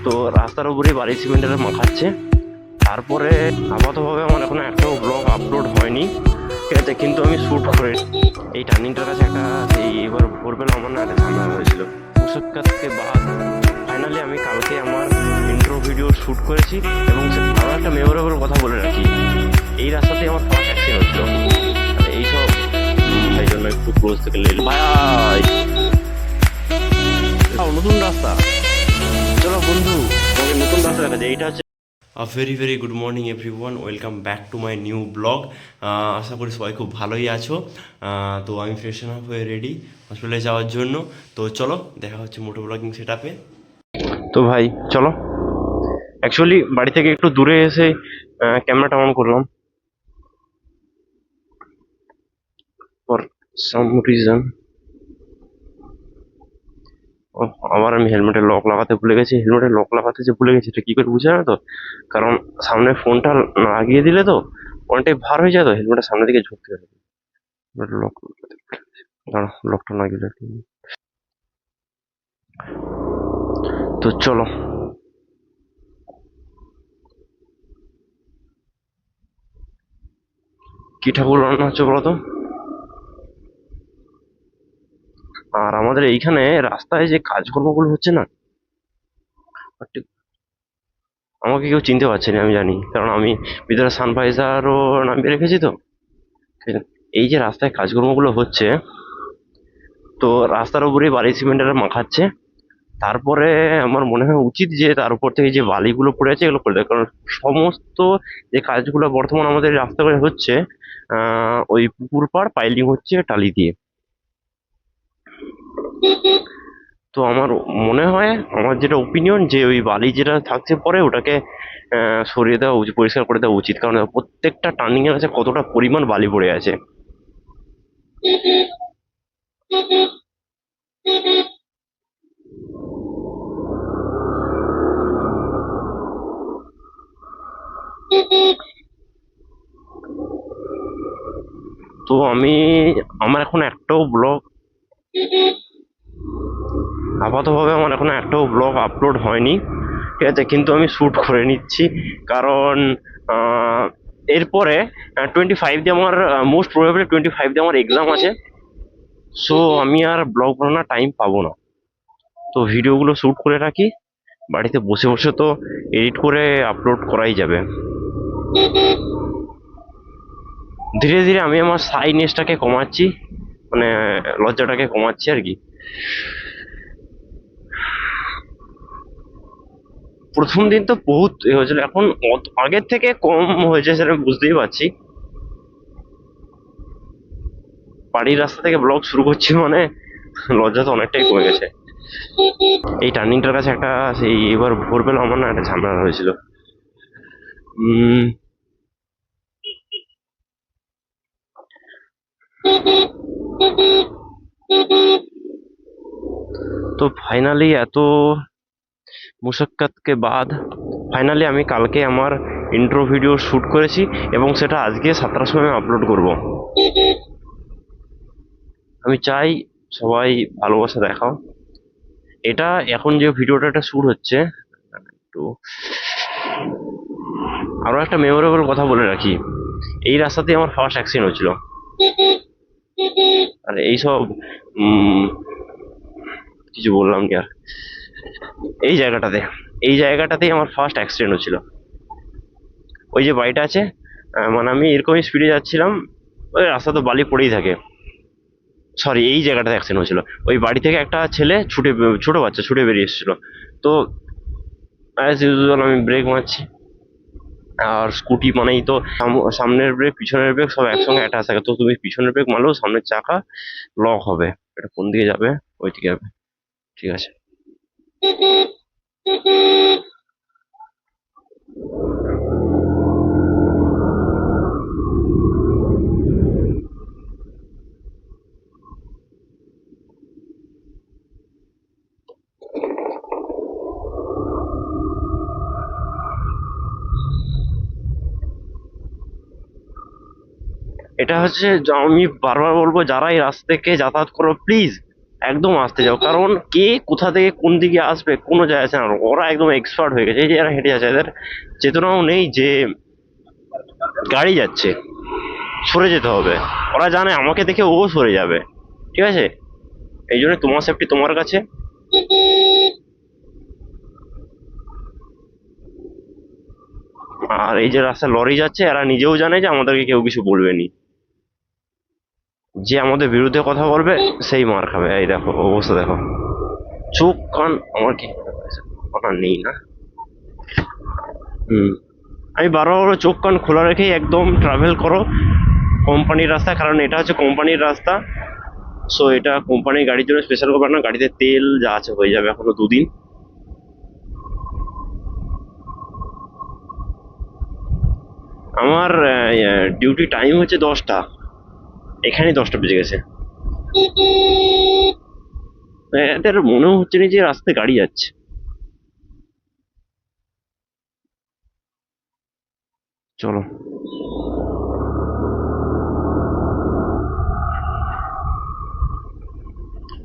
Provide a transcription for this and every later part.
তো রাস্তার উপরেই বালি সিমেন্টের মাখাচ্ছে। তারপরে আপাতভাবে আমার এখনো একটাও ব্লগ আপলোড হয়নি, ঠিক আছে, কিন্তু আমি শ্যুট করে এই টার্নিংটার কাছে একটা এবার ভোরবেলা আমার না একটা ঝামেলা হয়েছিল। মুশাক্কাতকে বাদ ফাইনালি আমি কালকে আমার ইন্ট্রো ভিডিও শ্যুট করেছি। এবং আরও একটা মেমোরেবল কথা বলে রাখি, এই রাস্তাতেই আমার ফার্স্ট অ্যাক্সিডেন্ট হয়েছিল। এইসব সেই জন্য একটু ক্লোজ থেকে ভাই নতুন রাস্তা, চলো বন্ধু তোমাকে নতুন রাস্তা দেখা যায়। এইটা হচ্ছে very very good morning everyone, welcome back to my new blog. আশা করি সবাই খুব ভালোই আছো। তো আমি ফ্রেশন আপ হয়ে রেডি হসপিটালে যাওয়ার জন্য। তো চলো দেখা হচ্ছে মোটো ব্লগিং সেট আপে। তো ভাই চলো, অ্যাকচুয়ালি বাড়ি থেকে একটু দূরে এসে ক্যামেরাটা অন করলাম ফর সাম রিজন। আবার আমি হেলমেটের লক লাগাতে ভুলে গেছি। হেলমেটের লক লাগাতে যে ভুলে গেছি এটা কী করে বুঝে না তো, কারণ সামনে ফোনটা লাগিয়ে দিলে তো অনেকটাই ভার হয়ে যায়, তো হেলমেটের সামনের দিকে ঝুঁকতে হবে। লক লকটা লাগিয়ে রাখি। তো চলো, কি ঠাকুর রান্না হচ্ছে বলো তো। আর আমাদের এইখানে রাস্তায় যে কাজকর্মগুলো হচ্ছে না, ঠিক আমাকে কেউ চিনতে পারছে না আমি জানি, কারণ আমি ভিতরে সানভাইজারও নামিয়ে রেখেছি। তো এই যে রাস্তায় কাজকর্মগুলো হচ্ছে, তো রাস্তার উপরেই বালি সিমেন্টের মাখাচ্ছে। তারপরে আমার মনে হয় উচিত যে তার উপর থেকে যে বালিগুলো পড়ে আছে এগুলো করে দেয়, কারণ সমস্ত যে কাজগুলো বর্তমান আমাদের রাস্তাঘাটে হচ্ছে ওই পুকুর পাড় পাইলিং হচ্ছে টালি দিয়ে। তো আমার মনে হয়, আমার যেটা ওপিনিয়ন, যে ওই বালি যেটা থাকছে পরে ওটাকে সরিয়ে দেওয়া উচিত, পরিষ্কার করে দেওয়া উচিত, কারণ প্রত্যেকটা টার্নিং এর কাছে কতটা পরিমাণ বালি পড়ে আছে। তো আমার এখন একটাও ব্লগ আপাতভাবে আমার এখনো একটাও ব্লগ আপলোড হয়নি, ঠিক আছে, কিন্তু আমি শ্যুট করে নিচ্ছি। কারণ এরপরে 25 দিয়ে আমার মোস্ট প্রবাবলি 25 দিয়ে আমার এক্সাম আছে। সো আমি আর ব্লগ বানানোর টাইম পাবো না। তো ভিডিওগুলো শ্যুট করে রাখি, বাড়িতে বসে বসে তো এডিট করে আপলোড করাই যাবে। ধীরে ধীরে আমি আমার সাইনেসটাকে কমাচ্ছি, মানে লজ্জাটাকে কমাচ্ছি আর কি। প্রথম দিন তো বহুত হয়েছিল, এখন আগের থেকে কম হয়েছে সেটা আমি বুঝতেই পারছি। বাড়ির রাস্তা থেকে ব্লগ শুরু করছি মানে লজ্জা তো অনেকটাই কমে গেছে। এই টার্নিংটার কাছে একটা এবার ভোরবেলা আমার না একটা ঝামেলা হয়েছিল। তো ফাইনালি এত মুশাক্কাতকে বাদ ফাইনালি আমি কালকে আমার ইন্ট্রো ভিডিও শ্যুট করেছি, এবং সেটা আজকে 7টার সময় আমি আপলোড করব। আমি চাই সবাই ভালোবাসা দেখাও। এটা এখন যে ভিডিওটা একটা শ্যুট হচ্ছে, একটু আরো একটা মেমোরেবল কথা বলে রাখি, এই রাস্তাতেই আমার ফার্স্ট অ্যাক্সিডেন্ট হয়েছিল। আর এইসব কিছু বললাম কি আর, এই জায়গাটাতে এই জায়গাটাতেই আমার ফার্স্ট অ্যাক্সিডেন্ট হয়েছিল। ওই যে বাড়িটা আছে, মানে আমি এরকমই স্পিডে যাচ্ছিলাম, ওই রাস্তা তো বালি পড়েই থাকে। সরি, এই জায়গাটাতে অ্যাক্সিডেন্ট হয়েছিল। ওই বাড়ি থেকে একটা ছেলে ছোট বাচ্চা ছুটে বেরিয়ে এসেছিল। তো অ্যাজ ইউজুয়াল আমি ব্রেক মারছি, আর স্কুটি মানেই তো সামনের ব্রেক পিছনের ব্রেক সব একসঙ্গে অ্যাটাচ থাকে। তো তুমি পিছনের ব্রেক মারলেও সামনের চাকা লক হবে। এটা কোন দিকে যাবে? ওই দিকে যাবে, ঠিক আছে। এটা হচ্ছে আমি বারবার বলবো, যারা এই রাস্তা থেকে যাতায়াত করো প্লিজ একদম আস্তে যাও, কারণ কে কোথা থেকে কোন দিকে আসবে কোনো যায় আসে না, ওরা একদম এক্সপার্ট হয়ে গেছে। এই যে যারা হেঁটে যাচ্ছে এদের চেতনাও নেই যে গাড়ি যাচ্ছে, সরে যেতে হবে। ওরা জানে আমাকে দেখে ও সরে যাবে, ঠিক আছে? এই জন্য তোমার সেফটি তোমার কাছে। আর এই যে রাস্তায় লরি যাচ্ছে, এরা নিজেও জানে যে আমাদেরকে কেউ কিছু বলবে নি, যে আমাদের বিরুদ্ধে কথা বলবে সেই মার খাবে। এই দেখো অবস্থা দেখো, চোখ কান আমার কি কথা নেই না। হুম, আমি বারবার বলবো, চোখ কান খোলা রেখেই একদম ট্রাভেল করো কোম্পানির রাস্তা, কারণ এটা হচ্ছে কোম্পানির রাস্তা। সো এটা কোম্পানির গাড়ির জন্য স্পেশাল ব্যাপার না, গাড়িতে তেল যা আছে হয়ে যাবে এখনো 2 দিন। আমার ডিউটি টাইম হচ্ছে 10টা, এখানে 10টা বেজে গেছে। এদের মনেও হচ্ছে না যে রাস্তায় গাড়ি যাচ্ছে। চলো।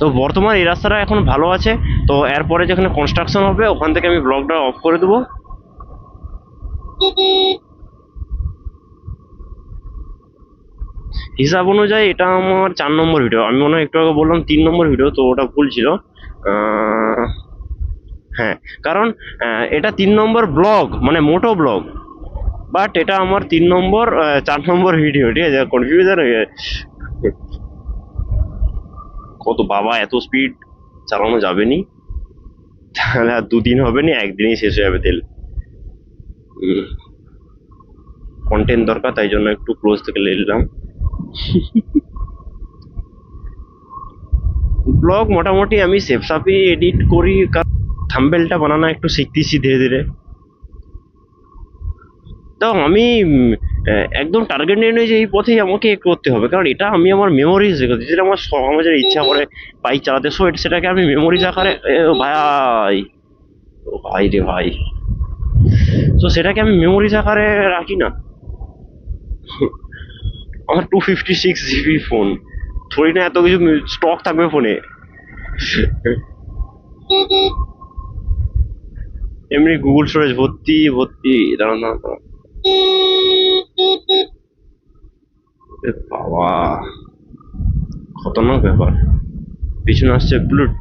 তো বর্তমান এই রাস্তাটা এখন ভালো আছে। তো এরপরে যেখানে কনস্ট্রাকশন হবে ওখান থেকে আমি ব্লগটা অফ করে দেবো। হিসাব অনুযায়ী এটা আমার 4 নম্বর ভিডিও। আমি মনে হয় একটু আগে বললাম 3 নম্বর ভিডিও, তো ওটা ভুল ছিল। আহ, হ্যাঁ, কারণ এটা 3 নম্বর ব্লগ, মানে মোটো ব্লগ, বাট এটা আমার 3 নম্বর 4 নম্বর ভিডিও, ঠিক আছে? কনফিউশন হয়ে যায়। কত বাবা, এত স্পিড চালানো যাবে নি, তাহলে আর 2 দিন হবে নি, একদিনই শেষ হয়ে যাবে তেল। কন্টেন্ট দরকার, তাই জন্য একটু ক্লোজ থেকে নিলাম। ব্লগ মোটামুটি আমি সেফসাফি এডিট করি, কারণ থাম্বেলটা বানানো একটু শিখতেছি ধীরে ধীরে। তো আমি একদম টার্গেট নিয়ে নিই যে এই পথেই আমাকে করতে হবে, কারণ এটা আমি আমার মেমোরিজ রেখেছি, যেটা আমার সমাজের ইচ্ছা করে বাইক চালাতে। সো সেটাকে আমি মেমোরিজ আকারে ভাই, ও ভাই রে ভাই, তো সেটাকে আমি মেমোরিজ আকারে রাখি না। আমার 256 জিবি ফোন, থোড়ি না এত কিছু স্টক থাকবে ফোনে। এমনি গুগল স্টোরেজ ভর্তি ভর্তি। দাঁড়ান দাঁড়ান দাঁড়ান। এ বাবা, খতরনাক ব্যাপার। পিছনে আসছে বুলেট।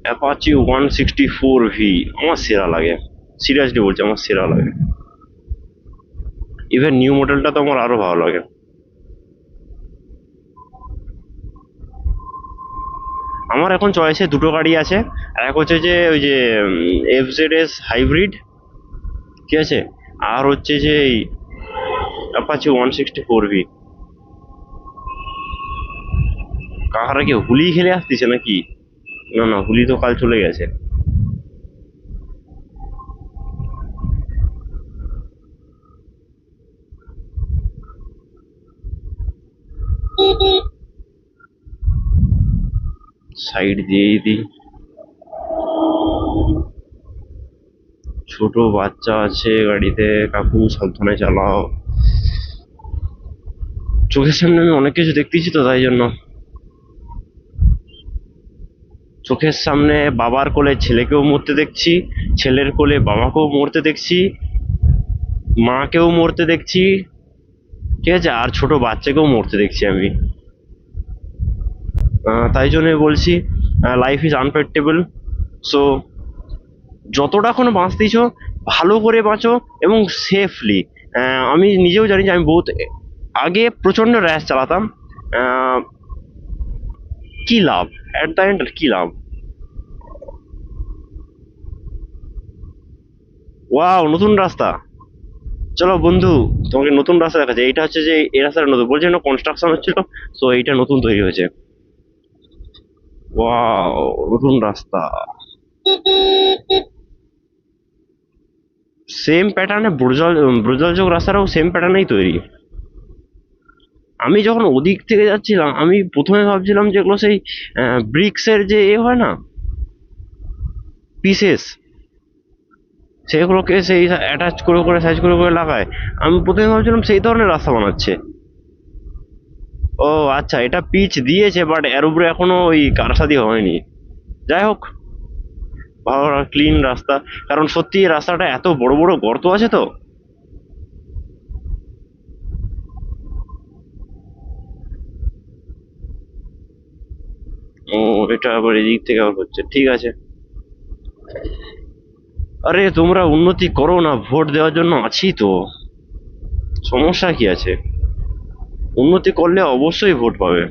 অ্যাপাচি 164V আমার সেরা লাগে, সিরিয়াসলি বলছি, আমার সেরা লাগে। ইভেন নিউ মডেলটা তো আমার আরো ভালো লাগে। আমার এখন চয়েসে দুটো গাড়ি আছে। এক হচ্ছে যে ওই যে FZS হাইব্রিড, ঠিক আছে? আর হচ্ছে যে এই অ্যাপাচি 164V। কাকারা কি হুলি খেলে আসতেছে নাকি? না না, হুলি তো কাল চলে গেছে। সাইড দিয়েই দিই। ছোট বাচ্চা আছে গাড়িতে, কাকু সাবধানে চালাও। চোখের সামনে আমি অনেক কিছু দেখতেছি, তো তাই জন্য। চোখের সামনে বাবার কোলে ছেলেকেও মরতে দেখছি, ছেলের কোলে বাবাকেও মরতে দেখছি, মাকেও মরতে দেখছি, ঠিক আছে? আর ছোট বাচ্চাকেও মরতে দেখছি আমি। তাই জন্য বলছি, লাইফ ইজ আনপ্রেডিক্টেবল। সো যতটা বাঁচতেইছো ভালো করে বাঁচো এবং সেফলি। আমি নিজেও জানি যে আমি বহুত আগে প্রচন্ড র্যাশ চালাতাম। আহ, কি লাভ, অ্যাট দ্য এন্ড কি লাভ? ওয়াও, নতুন রাস্তা। চলো বন্ধু, তোমাকে নতুন রাস্তা দেখাচ্ছে। এইটা হচ্ছে যে এই রাস্তাটা নতুন, বলছি না কনস্ট্রাকশন হচ্ছিল, তো এইটা নতুন তৈরি হয়েছে। ওয়াও, নতুন রাস্তা। সেম প্যাটার্নে ব্রুজল চোখ রাস্তাটাও সেম প্যাটার্নেই তৈরি। আমি যখন ওদিক থেকে যাচ্ছিলাম আমি প্রথমে ভাবছিলাম যেগুলো সেই ব্রিক্সের যে হয় না পিসেস, সেগুলোকে সেই অ্যাটাচ করে করে সাইজ করে করে লাগায়। আমি প্রথমে ভাবছিলাম সেই ধরনের রাস্তা বানাচ্ছে। ও আচ্ছা, এটা পিচ দিয়েছে বাট এর উপরে এখনো ওই কারসাদি হয়নি। যাই হোক, ভালো ক্লিন রাস্তা। কারণ সত্যি এই রাস্তাটা এত বড় বড় গর্ত আছে তো। ও, এটা আবার এদিক থেকে আবার হচ্ছে, ঠিক আছে। আরে তোমরা উন্নতি করো না, ভোট দেওয়ার জন্য আছি তো, সমস্যা কি আছে? উন্নতি করলে অবশ্যই ভোট পাবে।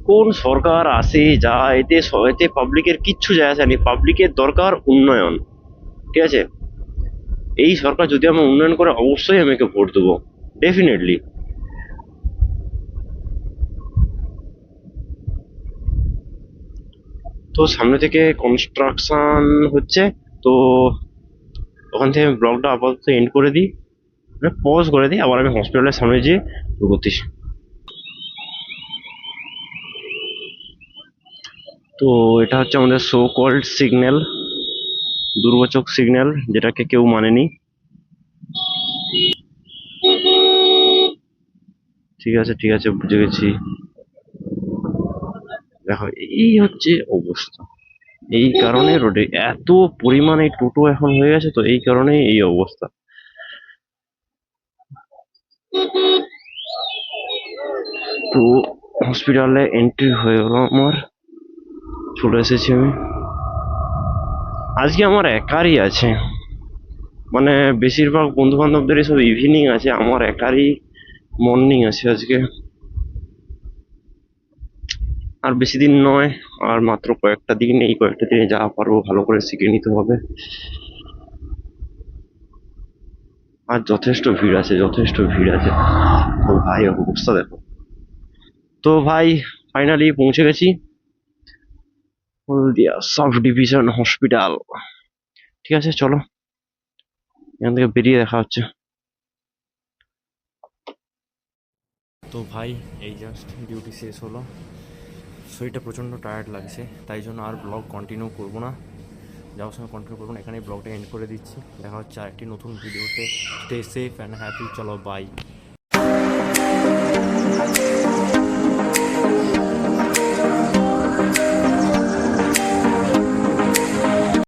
কোন সরকার আসে যা, এতে পাবলিকের কিচ্ছু যায় আসে না। পাবলিকের দরকার উন্নয়ন, ঠিক আছে? এই সরকার যদি আমি উন্নয়ন করে অবশ্যই আমি একে ভোট দেবো, ডেফিনেটলি। তো সামনে থেকে কনস্ট্রাকশন হচ্ছে, তো ওখান থেকে আমি ব্লগটা আপাতত এন্ড করে দিই, পজ করে দিই, আবার আমি হসপিটালের সামনে যেয়ে ঢুকছি। তো এটা হচ্ছে আমাদের সো কল্ড সিগন্যাল, দুর্গোচক সিগন্যাল, যেটাকে কেউ মানেনি। ঠিক আছে ঠিক আছে, বুঝে গেছি। দেখো, এই হচ্ছে অবস্থা। এই কারণে রোডে এত পরিমাণে টোটো এখন হয়ে গেছে, তো এই কারণে এই অবস্থা। তো হসপিটালে এন্ট্রি হয়ে গেল আমার, চলে এসেছি আমি। আজকে আমার একারই আছে, মানে বেশিরভাগ বন্ধু বান্ধবদের সব ইভিনিং আছে, আমার একারই মর্নিং আছে আজকে। আর বেশি দিন নয়, আর মাত্র কয়েকটা দিন, এই কয়েকটা দিনে যা পারবো ভালো করে শিখে নিতে হবে। আর যথেষ্ট ভিড় আছে, যথেষ্ট ভিড় আছে। তো ভাই অবস্থা দেখো। তো ভাই ফাইনালি পৌঁছে গেছি হলদিয়া সাব ডিভিশন হসপিটাল। ঠিক আছে, চলো এখান থেকে বেরিয়ে দেখা হচ্ছে। তো ভাই এই জাস্ট ডিউটি শেষ হলো, শরীরটা প্রচণ্ড টায়ার্ড লাগছে, তাই জন্য আর ব্লগ কন্টিনিউ করবো না, যাওয়ার সময় কন্টিনিউ করবো না, এখানেই ব্লগটা এন্ড করে দিচ্ছি। দেখা হচ্ছে আরেকটি নতুন ভিডিওতে। স্টে সেফ অ্যান্ড হ্যাপি, চলো বাই।